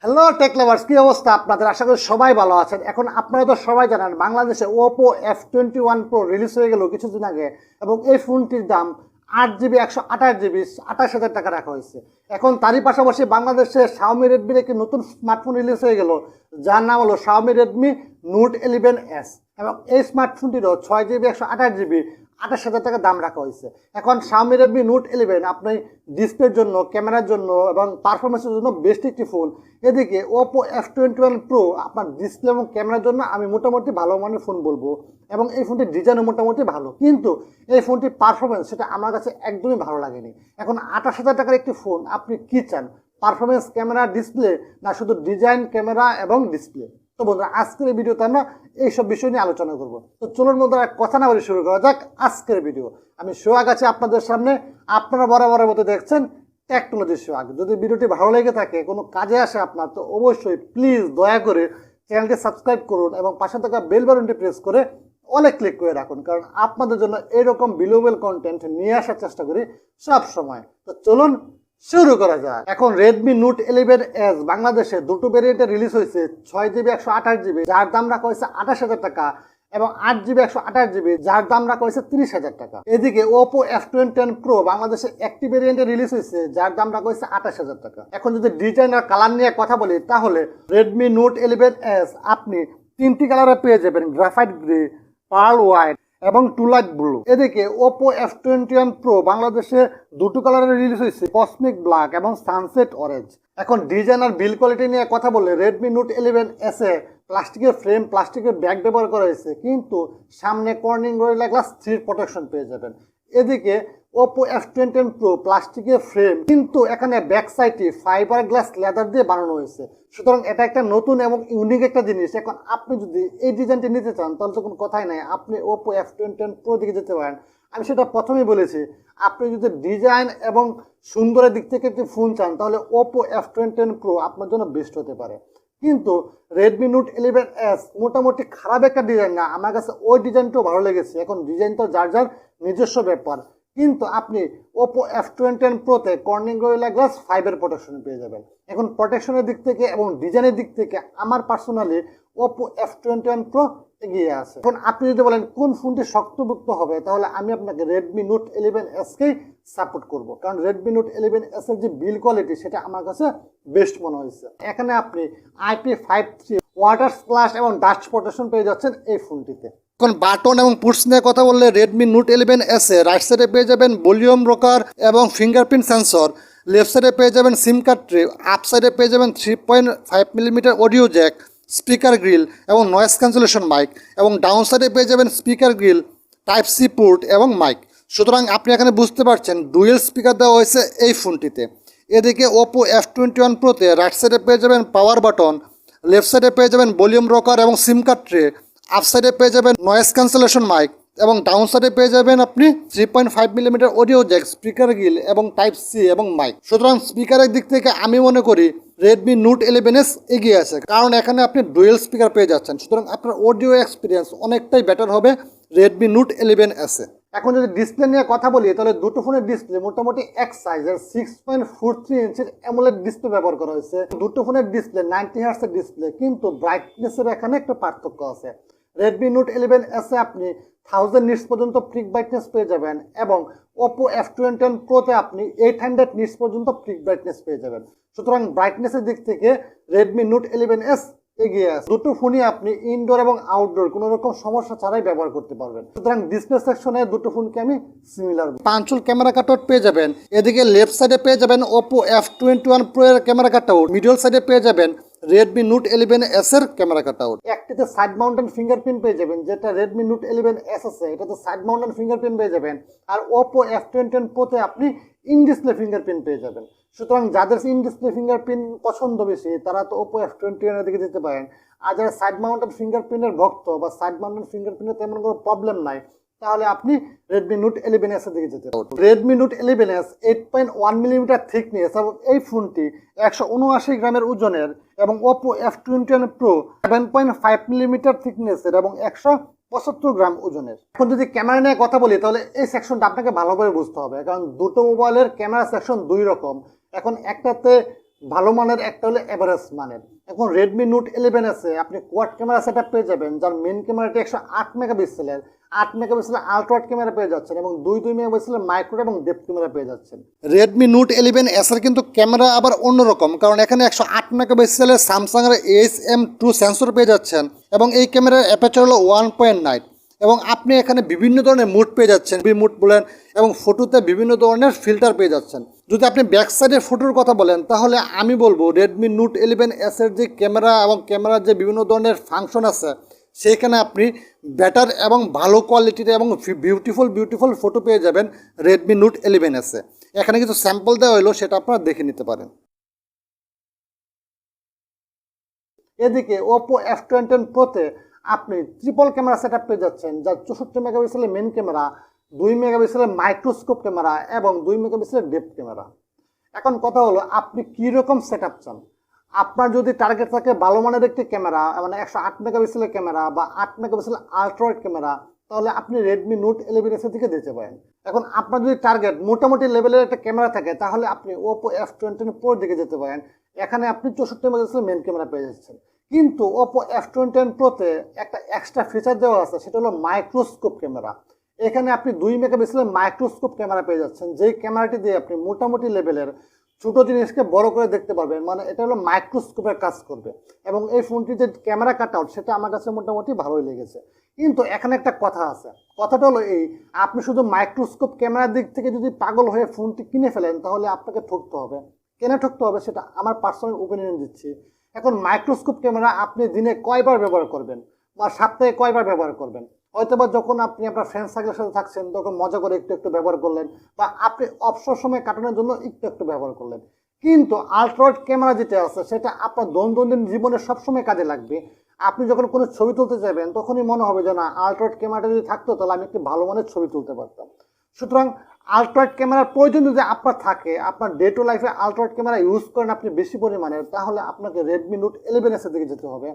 Hello take lovers, কি অবস্থা আপনাদের? আশা করি সবাই ভালো আছেন। এখন আপনারা তো সবাই জানেন বাংলাদেশে Oppo F21 Pro রিলিজ হয়ে গেল কিছুদিন আগে, এবং এই ফোনটির দাম 8GB 128GB 28,000 টাকা রাখা হয়েছে। এখন তারই পাশাপাশি বাংলাদেশে Xiaomi Redmi একটি নতুন স্মার্টফোন রিলিজ হয়ে গেল, যার নাম হলো Xiaomi Redmi Note 11s, এবং এই স্মার্টফোনটিরও 6GB 128GB 28,000 টাকা দাম রাখা হয়েছে। এখন Xiaomi Redmi Note 11 আপনি ডিসপ্লের জন্য, ক্যামেরার জন্য এবং পারফরমেন্সের জন্য বেস্ট একটি ফোন। এদিকে Oppo F21 Pro আপনার ডিসপ্লে এবং ক্যামেরার জন্য আমি মোটামুটি ভালো মানের ফোন বলবো, এবং এই ফোনটির ডিজাইনও মোটামুটি ভালো, কিন্তু এই ফোনটির পারফরমেন্স সেটা আমার কাছে একদমই ভালো লাগেনি। এখন 28,000 টাকার একটি ফোন আপনি কি চান? পারফরমেন্স, ক্যামেরা, ডিসপ্লে, না শুধু ডিজাইন, ক্যামেরা এবং ডিসপ্লে? তো বন্ধুরা, আজকের এই ভিডিওতে আমরা এইসব বিষয় নিয়ে আলোচনা করবো। তো চলুন বন্ধুরা, কথা না বলে শুরু করা যাক আজকের ভিডিও। আমি সোহাগ আছি আপনাদের সামনে, আপনারা বরাবরের মতো দেখছেন টেকনোলজি সোহাগ। যদি ভিডিওটি ভালো লেগে থাকে, কোনো কাজে আসে আপনার, তো অবশ্যই প্লিজ দয়া করে চ্যানেলটি সাবস্ক্রাইব করুন এবং পাশে থাকা বেল বাটনটি প্রেস করে অলে ক্লিক করে রাখুন, কারণ আপনাদের জন্য এরকম ভ্যালুয়েবল কন্টেন্ট নিয়ে আসার চেষ্টা করি সব সময়। তো চলুন শুরু করা যায়। এখন Redmi Note 11s বাংলাদেশে দুটো ভেরিয়েন্টে রিলিজ হয়েছে, 6GB 128GB যার দাম রাখা হয়েছে 28,000 টাকা, এবং 8GB 128GB যার দাম রাখা হয়েছে 30,000 টাকা। এদিকে Oppo F21 Pro বাংলাদেশে একটি ভেরিয়েন্টে রিলিজ হয়েছে, যার দাম রাখা হয়েছে 28,000 টাকা। এখন যদি ডিজাইন আর কালার নিয়ে কথা বলি, তাহলে Redmi Note 11s আপনি তিনটি কালারে পেয়ে যাবেন, গ্রাফাইট গ্রে, পার্ল হোয়াইট এবং টুলাইট ব্লু। এদিকে Oppo F21 Pro বাংলাদেশে দুটো কালারে রিলিজ হয়েছে, কসমিক ব্ল্যাক এবং সানসেট অরেঞ্জ। এখন ডিজাইন আর বিল কোয়ালিটি নিয়ে কথা বললে, Redmi Note 11s এ প্লাস্টিকের ফ্রেম, প্লাস্টিকের ব্যাগ ব্যবহার করা হয়েছে, কিন্তু সামনে কর্নিং গরিলা গ্লাস 3 প্রোটেকশন পেয়ে যাবেন। এদিকে Oppo F21 Pro প্লাস্টিকের ফ্রেম, কিন্তু এখানে ব্যাক সাইডটি ফাইবার গ্লাস লেদার দিয়ে বানানো হয়েছে, সুতরাং এটা একটা নতুন এবং ইউনিক একটা জিনিস। এখন আপনি যদি এই ডিজাইনটি নিতে চান, তাহলে তো কোনো কথাই নাই, আপনি Oppo F21 Pro দিকে যেতে পারেন। আমি সেটা প্রথমেই বলেছি, আপনি যদি ডিজাইন এবং সুন্দরের দিক থেকে একটি ফোন চান, তাহলে Oppo F21 Pro আপনার জন্য বেস্ট হতে পারে। কিন্তু Redmi Note 11s মোটামুটি খারাপ একটা ডিজাইন না, আমার কাছে ওই ডিজাইনটাও ভালো লেগেছে। এখন ডিজাইন তো যার যার নিজস্ব ব্যাপার, কিন্তু আপনি Oppo F21 Pro-তে কর্নিং গরিলা গ্লাস 5 প্রোটেকশন পেয়ে যাবেন। এখন প্রোটেকশনের দিক থেকে এবং ডিজাইনের দিক থেকে আমার পার্সোনালি Oppo F21 Pro এগিয়ে আছে। এখন আপনি যদি বলেন কোন ফোনটি শক্তপোক্ত হবে, তাহলে আমি আপনাকে Redmi Note 11sকেই সাপোর্ট করব, কারণ Redmi Note 11s এর যে বিল কোয়ালিটি সেটা আমার কাছে বেস্ট মনে হয়েছে। এখানে আপনি IP53 ওয়াটার স্প্ল্যাশ এবং ডাস্ট প্রোটেকশন পেয়ে যাচ্ছেন এই ফোনটিতে। এখন বাটন এবং পুটস নিয়ে কথা বললে, Redmi Note 11s এ রাইট সাইডে পেয়ে যাবেন ভলিউম রকার এবং ফিঙ্গারপ্রিন্ট সেন্সর, লেফট সাইডে পেয়ে যাবেন সিম কার্ড ট্রে, আপ সাইডে পেয়ে যাবেন 3.5mm audio jack, speaker grill এবং নয়েজ ক্যান্সেলেশন মাইক, এবং ডাউন সাইডে পেয়ে যাবেন speaker grill, type C port এবং মাইক। সুতরাং আপনি এখানে বুঝতে পারছেন ডুয়েল স্পিকার দেওয়া হয়েছে এই ফোনটিতে। এদিকে Oppo F21 Pro-তে রাইট সাইডে পেয়ে যাবেন পাওয়ার বাটন, লেফট সাইডে পেয়ে যাবেন ভলিউম রকার এবং সিম কার্ড ট্রে, আপ সাইডে পেয়ে যাবেন নয়েজ ক্যান্সেলেশন মাইক, এবং ডাউন সাইডে পেয়ে যাবেন আপনি 3.5mm audio jack, speaker grill এবং টাইপ সি এবং মাইক। সুতরাং স্পিকারের দিক থেকে আমি মনে করি Redmi Note 11s এগিয়ে আছে, কারণ এখানে আপনি ডুয়েল স্পিকার পেয়ে যাচ্ছেন। সুতরাং আপনার অডিও এক্সপিরিয়েন্স অনেকটাই বেটার হবে Redmi Note 11s এ। এখন যদি ডিসপ্লে নিয়ে কথা বলি, তাহলে দুটো ফোনের ডিসপ্লে মোটামুটি এক সাইজের 6.43 ইঞ্চির অ্যামোলেড ডিসপ্লে ব্যবহার করা হয়েছে। দুটো ফোনের ডিসপ্লে 90 হার্টজের ডিসপ্লে, কিন্তু ব্রাইটনেসের এখানে একটা পার্থক্য আছে। Redmi Note 11s এ আপনি 1000 নিটস পর্যন্ত পিক ব্রাইটনেস পেয়ে যাবেন, এবং Oppo F21 Pro-তে আপনি 800 নিটস পর্যন্ত পিক ব্রাইটনেস পেয়ে যাবেন। সুতরাং ব্রাইটনেসের দিক থেকে Redmi Note 11s এগিয়ে আছে। দুটো ফোনই আপনি ইনডোর এবং আউটডোর কোনো রকম সমস্যা ছাড়াই ব্যবহার করতে পারবেন। সুতরাং ডিসপ্লে সেকশনে দুটো ফোনকে আমি সিমিলার। পাঁচুল ক্যামেরা কাটআউট পেয়ে যাবেন। এদিকে লেফট সাইডে পেয়ে যাবেন Oppo F21 Pro এর ক্যামেরা কাটআউট, মিডল সাইডে পেয়ে যাবেন Redmi Note 11s এর ক্যামেরা কাটআউট। একটিতে সাইড মাউন্টেন ফিঙ্গারপ্রিন্ট পেয়ে যাবেন, যেটা Redmi Note 11s আছে এটাতে সাইড মাউন্টেন ফিঙ্গারপ্রিন্ট পেয়ে যাবেন, আর Oppo F21 Pro-তে আপনি ইন ডিসপ্লে ফিঙ্গারপ্রিন্ট পেয়ে যাবেন। সুতরাং যাদের ইন ডিসপ্লে ফিঙ্গারপ্রিন্ট পছন্দ বেশি, তারা তো Oppo F21 এর দিকে যেতে পারেন। আর যারা সাইড মাউন্টেন ফিঙ্গারপ্রিন্টের ভক্ত বা সাইড মাউন্টেন ফিঙ্গারপ্রিন্টের তেমন কোনো প্রবলেম নাই, তাহলে আপনি Redmi Note 11s এর দিকে যেতে পারেন। Redmi Note 11s 8.1mm thickness, এবং এই ফোনটি 179 গ্রামের ওজনের, এবং Oppo F21 Pro 7.5mm থিকনেসের এবং 175 গ্রাম ওজনের। এখন যদি ক্যামেরা নিয়ে কথা বলি, তাহলে এই সেকশনটা আপনাকে ভালো করে বুঝতে হবে, কারণ দুটো মোবাইলের ক্যামেরা সেকশন দুই রকম। এখন একটাতে ভালো মানের, একটা হলো এভারেজ মানের। এখন রেডমি নোট 11 আছে, আপনি কোয়াড ক্যামেরা সেট পেয়ে যাবেন, যার মেন ক্যামেরাটি 108 মেগাপিক্সেলের, 8 মেগাপিক্সেলের আলট্রাওয়াইড ক্যামেরা পেয়ে যাচ্ছেন এবং 2 মেগাপিক্সেলের মাইক্রো এবং ডেপথ ক্যামেরা পেয়ে যাচ্ছেন। রেডমি নোট 11 এস এর কিন্তু ক্যামেরা আবার অন্যরকম, কারণ এখানে 108 মেগাপিক্সেলের স্যামসাংয়ের SM2 সেন্সর পেয়ে যাচ্ছেন এবং এই ক্যামেরার অ্যাপারচার হলো 1.9 এবং আপনি এখানে বিভিন্ন ধরনের মুড পেয়ে যাচ্ছেন, মুড বলেন, এবং ফটোতে বিভিন্ন ধরনের ফিল্টার পেয়ে যাচ্ছেন। যদি আপনি ব্যাক সাইডের ফটোর কথা বলেন তাহলে আমি বলবো রেডমি নোট 11 এস এর যে ক্যামেরা এবং ক্যামেরার যে বিভিন্ন ধরনের ফাংশন আছে সেইখানে আপনি বেটার এবং ভালো কোয়ালিটির এবং বিউটিফুল ফটো পেয়ে যাবেন রেডমি নোট 11 এসে। এখানে কিছু স্যাম্পল দেওয়া হলো, সেটা আপনারা দেখে নিতে পারেন। এদিকে Oppo F21 Proতে আপনি ট্রিপল ক্যামেরা সেট পেয়ে যাচ্ছেন, যার 64 মেগাপিক্সেলের মেন ক্যামেরা, 2 মেগাপিক্সেলের মাইক্রোস্কোপ ক্যামেরা এবং 2 মেগাপিক্সেলের ডেপথ ক্যামেরা। এখন কথা হলো আপনি কীরকম সেট আপ চান। আপনার যদি টার্গেট থাকে ভালো মানের একটি ক্যামেরা, মানে 108 মেগাপিক্সেলের ক্যামেরা বা 8 মেগাপিক্সেলের আলট্রাওয়াইড ক্যামেরা, তাহলে আপনি রেডমি নোট 11 এর দিকে যেতে পারেন। এখন আপনার যদি টার্গেট মোটামুটি লেভেলের একটা ক্যামেরা থাকে তাহলে আপনি Oppo F21 Pro দিকে যেতে পারেন। এখানে আপনি 64 মেগাপিক্সেলের মেন ক্যামেরা পেয়ে যাচ্ছেন। কিন্তু Oppo F21 Proতে একটা এক্সট্রা ফিচার দেওয়া আছে, সেটা হলো মাইক্রোস্কোপ ক্যামেরা। এখানে আপনি 2 মেগাপিক্সেলের মাইক্রোস্কোপ ক্যামেরা পেয়ে যাচ্ছেন, যেই ক্যামেরাটি দিয়ে আপনি মোটামুটি লেভেলের ছোট জিনিসকে বড় করে দেখতে পারবেন, মানে এটা হলো মাইক্রোস্কোপের কাজ করবে। এবং এই ফোনটির যে ক্যামেরা কাট আউট সেটা আমার কাছে মোটামুটি ভালোই লেগেছে। কিন্তু এখানে একটা কথা আছে, কথাটা হলো এই, আপনি শুধু মাইক্রোস্কোপ ক্যামেরার দিক থেকে যদি পাগল হয়ে ফোনটি কিনে ফেলেন তাহলে আপনাকে ঠকতে হবে। কেন ঠকতে হবে সেটা আমার পার্সোনাল ওপিনিয়ন দিচ্ছি। এখন মাইক্রোস্কোপ ক্যামেরা আপনি দিনে কয়বার ব্যবহার করবেন বা সপ্তাহে কয়বার ব্যবহার করবেন, হয়তোবা যখন আপনি আপনার ফ্রেন্ড সার্কেলের সাথে থাকছেন তখন মজা করে একটু ব্যবহার করলেন, বা আপনি অবসর সময় কাটানোর জন্য একটু ব্যবহার করলেন। কিন্তু আলট্রাওয়াইড ক্যামেরা যেটা আছে সেটা আপনার দৈনন্দিন জীবনে সবসময় কাজে লাগবে। আপনি যখন কোনো ছবি তুলতে যাবেন তখনই মনে হবে যে না, আলট্রাওয়াইড ক্যামেরাটা যদি থাকতো তাহলে আমি একটি ভালো মানের ছবি তুলতে পারতাম। সুতরাং আলট্রাওয়াইড ক্যামেরার প্রয়োজন যদি আপনার থাকে, আপনার ডে টু লাইফে আলট্রাওয়াইড ক্যামেরা ইউজ করেন আপনি বেশি পরিমাণে, তাহলে আপনাকে রেডমি নোট 11 এর দিকে যেতে হবে।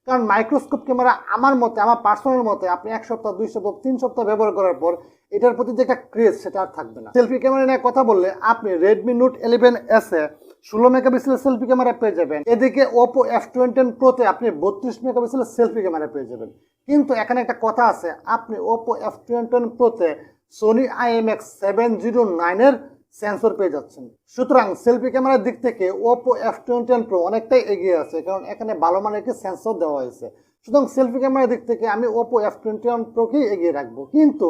কারণ মাইক্রোস্কোপ ক্যামেরা আমার মতে, আমার পার্সোনাল মতে, আপনি 1 সপ্তাহ 2 সপ্তাহ 3 সপ্তাহ ব্যবহার করার পর এটার প্রতি যে একটা ক্রেজ সেটা আর থাকবে না। সেলফি ক্যামেরা নিয়ে কথা বললে আপনি রেডমি নোট 11 এসে 16 মেগাপিক্সেলের সেলফি ক্যামেরা পেয়ে যাবেন। এদিকে Oppo F21 Proতে আপনি 32 মেগাপিক্সেলের সেলফি ক্যামেরা পেয়ে যাবেন। কিন্তু এখানে একটা কথা আছে, আপনি Oppo F21 Proতে Sony IMX709 এর সেন্সর পেয়ে যাচ্ছেন। সুতরাং সেলফি ক্যামেরার দিক থেকে Oppo F21 Pro অনেকটাই এগিয়ে আছে, কারণ এখানে ভালো মানের একটি সেন্সর দেওয়া হয়েছে। সুতরাং সেলফি ক্যামেরার দিক থেকে আমি Oppo F21 Proকেই এগিয়ে রাখবো। কিন্তু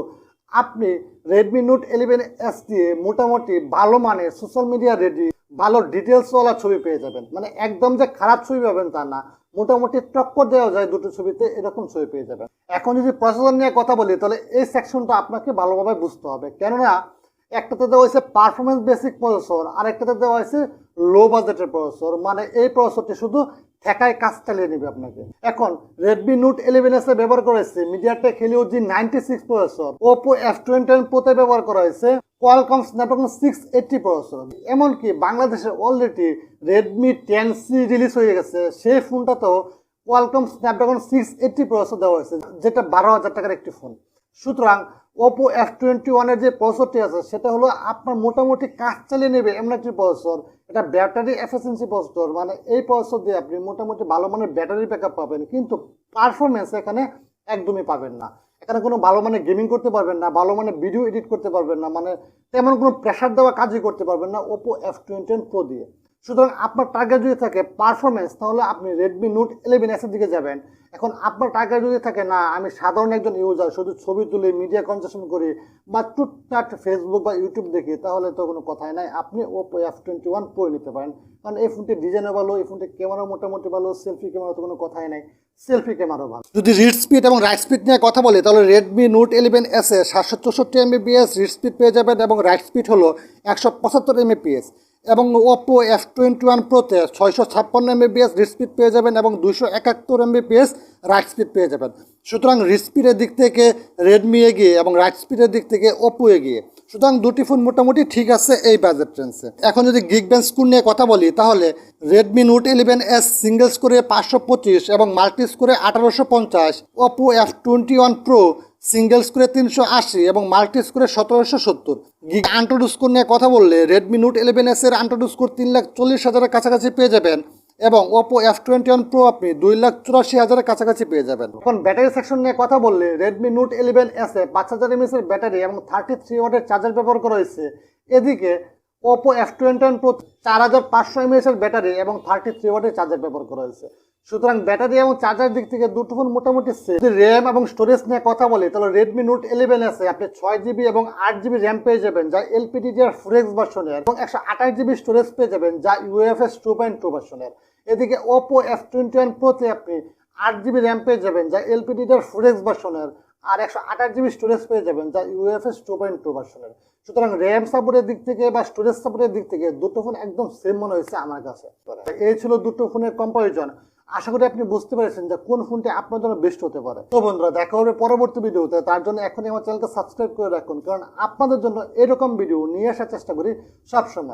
আপনি রেডমি নোট 11 এস দিয়ে মোটামুটি ভালো মানের সোশ্যাল মিডিয়া রেডি, ভালো ডিটেলসওয়ালা ছবি পেয়ে যাবেন। মানে একদম যে খারাপ ছবি পাবেন তা না, মোটামুটি টক্কর দেওয়া যায় দুটো ছবিতে, এরকম ছবি পেয়ে যাবেন। এখন যদি প্রসেসর নিয়ে কথা বলি তাহলে এই সেকশনটা আপনাকে ভালোভাবে বুঝতে হবে, কেননা একটাতে দেওয়া হয়েছে পারফরমেন্স বেসিক প্রসেসর আর একটাতে দেওয়া হয়েছে লো বাজেটের প্রসেসর। মানে এই প্রসেসরটি শুধু ঠেকায় কাজ চালিয়ে নেবে আপনাকে। এখন রেডমি নোট 11 এসে ব্যবহার করা হয়েছে MediaTek Helio G96 processor, Oppo F21 Proতে ব্যবহার করা হয়েছে কোয়ালকম স্ন্যাপড্রাগন 680 প্রসেসর। এমনকি বাংলাদেশে অলরেডি রেডমি 10C রিলিজ হয়ে গেছে, সেই ফোনটাতেও কোয়ালকম স্ন্যাপড্রাগন 680 প্রসেসর দেওয়া হয়েছে, যেটা 12,000 টাকার একটি ফোন। সুতরাং Oppo F21 এর যে প্রসেসরটি আছে সেটা হলো আপনার মোটামুটি কাজ চালিয়ে নেবে এমন একটি প্রসেসর। এটা ব্যাটারি এফিসিয়েন্সি প্রসেসর, মানে এই প্রসেসর দিয়ে আপনি মোটামুটি ভালো মানের ব্যাটারি ব্যাকআপ পাবেন, কিন্তু পারফরমেন্স এখানে একদমই পাবেন না। এখানে কোনো ভালো মানের গেমিং করতে পারবেন না, ভালো মানের ভিডিও এডিট করতে পারবেন না, মানে তেমন কোনো প্রেশার দেওয়া কাজই করতে পারবেন না Oppo F21 Pro দিয়ে। সুতরাং আপনার টার্গেট যদি থাকে পারফরমেন্স, তাহলে আপনি রেডমি নোট 11 এসের দিকে যাবেন। এখন আপনার টার্গেট যদি থাকে না, আমি সাধারণ একজন ইউজার, শুধু ছবি তুলি, মিডিয়া কনজাম্পশন করি বা টুকটাক ফেসবুক বা ইউটিউব দেখি, তাহলে তো কোনো কথাই নাই, আপনি Oppo F21 Pro নিতে পারেন। কারণ এই ফোনটির ডিজাইনও ভালো, এই ফোনটির ক্যামেরা মোটামুটি ভালো, সেলফি ক্যামেরা তো কোনো কথাই নাই, সেলফি ক্যামেরাও ভালো। যদি রিড স্পিড এবং রাইট স্পিড নিয়ে কথা বলি তাহলে রেডমি নোট 11 এসে 764 MBps রিড স্পিড পেয়ে যাবেন এবং রাইট স্পিড হলো 175 MBps। এবং Oppo F21 Proতে 656 MBps read speed পেয়ে যাবেন এবং 271 MBps রাইট স্পিড পেয়ে যাবেন। সুতরাং রিড স্পিডের দিক থেকে রেডমি এগিয়ে এবং রাইট স্পিডের দিক থেকে Oppo এগিয়ে। সুতরাং দুটি ফোন মোটামুটি ঠিক আছে এই বাজেট রেঞ্জে। এখন যদি গিগবেঞ্চ স্কোর নিয়ে কথা বলি তাহলে রেডমি নোট 11 এস সিঙ্গেল স্কোরে 525 এবং মাল্টি স্কোরে 1850, Oppo F21 Pro সিঙ্গেল স্কোরে 380 এবং মাল্টি স্কোরে 1770। AnTuTu স্কোর নিয়ে কথা বললে রেডমি নোট 11S এর AnTuTu স্কোর 3,40,000-এর কাছাকাছি পেয়ে যাবেন এবং Oppo F21 Pro আপনি 2,84,000-এর কাছাকাছি পেয়ে যাবেন। এখন ব্যাটারি সেকশন নিয়ে কথা বললে রেডমি নোট 11S এ 5000 mAh এর ব্যাটারি এবং 33 ওয়াটের চার্জার ব্যবহার করা হয়েছে। এদিকে Oppo F21 Pro 4500 mAh এর ব্যাটারি এবং 33 ওয়াটের চার্জার ব্যবহার করা হয়েছে। সুতরাং ব্যাটারি এবং চার্জার দিক থেকে দুটো ফোন মোটামুটি সেম। যদি র্যাম এবং স্টোরেজ নিয়ে কথা বলি তাহলে রেডমি নোট 11S এ আপনি 6GB এবং 8GB র্যাম পেয়ে যাবেন যা LPDDR4X ভার্সনের এবং 128GB স্টোরেজ পেয়ে যাবেন যা UFS 2.2 ভার্সনের। এদিকে Oppo F21 Pro তে আপনি 8GB র্যাম পেয়ে যাবেন যা LPDDR4X ভার্সনের আর 128GB স্টোরেজ পেয়ে যাবেন যা UFS 2.2 ভার্সনের। সুতরাং র্যাম সাপোর্টের দিক থেকে বা স্টোরেজ সাপোর্টের দিক থেকে দুটো ফোন একদম সেম মনে হয়েছে আমার কাছে। এই ছিল দুটো ফোনের কম্পারিজন। আশা করি আপনি বুঝতে পেরেছেন যে কোন ফোনটি আপনার জন্য বেস্ট হতে পারে। তো বন্ধুরা, দেখা হবে পরবর্তী ভিডিওতে। তার জন্য এখনই আমার চ্যানেলকে সাবস্ক্রাইব করে রাখুন, কারণ আপনাদের জন্য এরকম ভিডিও নিয়ে আসার চেষ্টা করি সবসময়।